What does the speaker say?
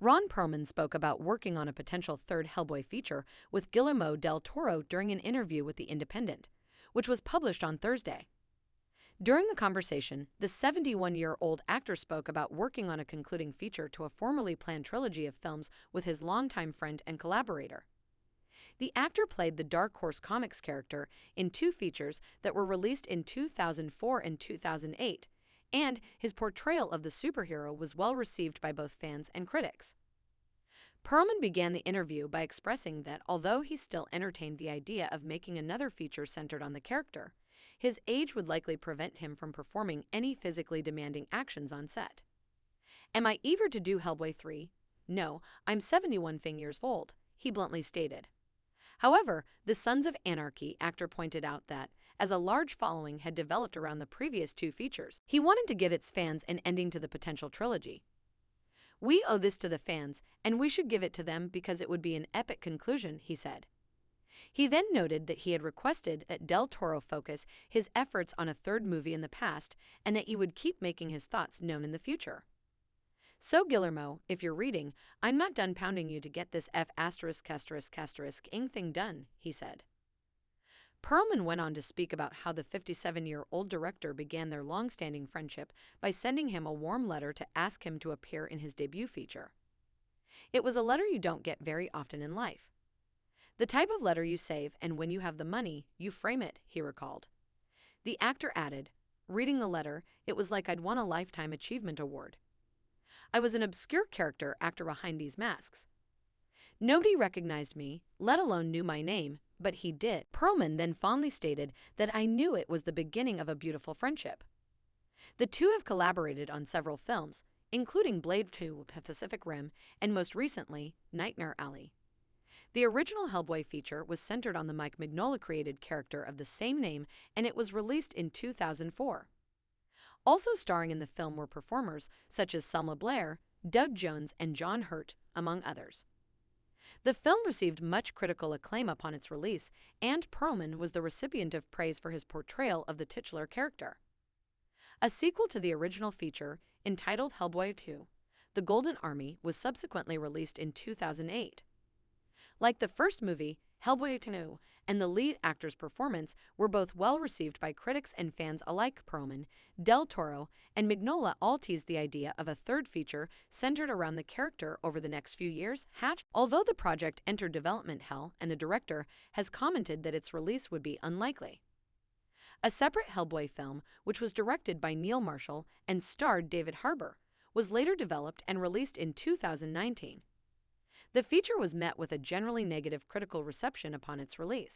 Ron Perlman spoke about working on a potential third Hellboy feature with Guillermo Del Toro during an interview with The Independent, which was published on Thursday. During the conversation, the 71-year-old actor spoke about working on a concluding feature to a formerly planned trilogy of films with his longtime friend and collaborator. The actor played the Dark Horse Comics character in two features that were released in 2004 and 2008, and his portrayal of the superhero was well received by both fans and critics. Perlman began the interview by expressing that although he still entertained the idea of making another feature centered on the character, his age would likely prevent him from performing any physically demanding actions on set. "Am I eager to do Hellboy 3? No, I'm 71 years old," he bluntly stated. However, the Sons of Anarchy actor pointed out that, as a large following had developed around the previous two features, he wanted to give its fans an ending to the potential trilogy. "We owe this to the fans, and we should give it to them because it would be an epic conclusion," he said. He then noted that he had requested that Del Toro focus his efforts on a third movie in the past and that he would keep making his thoughts known in the future. "So Guillermo, if you're reading, I'm not done pounding you to get this *****ing thing done," he said. Perlman went on to speak about how the 57-year-old director began their long-standing friendship by sending him a warm letter to ask him to appear in his debut feature. "It was a letter you don't get very often in life. The type of letter you save, and when you have the money, you frame it," he recalled. The actor added, "Reading the letter, it was like I'd won a Lifetime Achievement Award. I was an obscure character actor behind these masks. Nobody recognized me, let alone knew my name, but he did." Perlman then fondly stated that "I knew it was the beginning of a beautiful friendship." The two have collaborated on several films, including Blade 2, Pacific Rim, and most recently, Nightmare Alley. The original Hellboy feature was centered on the Mike Mignola-created character of the same name, and it was released in 2004. Also starring in the film were performers such as Selma Blair, Doug Jones, and John Hurt, among others. The film received much critical acclaim upon its release, and Perlman was the recipient of praise for his portrayal of the titular character. A sequel to the original feature, entitled Hellboy 2: The Golden Army, was subsequently released in 2008. Like the first movie, Hellboy 2 and the lead actor's performance were both well received by critics and fans alike. Perlman, Del Toro, and Mignola all teased the idea of a third feature centered around the character over the next few years. Although the project entered development hell and the director has commented that its release would be unlikely. A separate Hellboy film, which was directed by Neil Marshall and starred David Harbour, was later developed and released in 2019. The feature was met with a generally negative critical reception upon its release.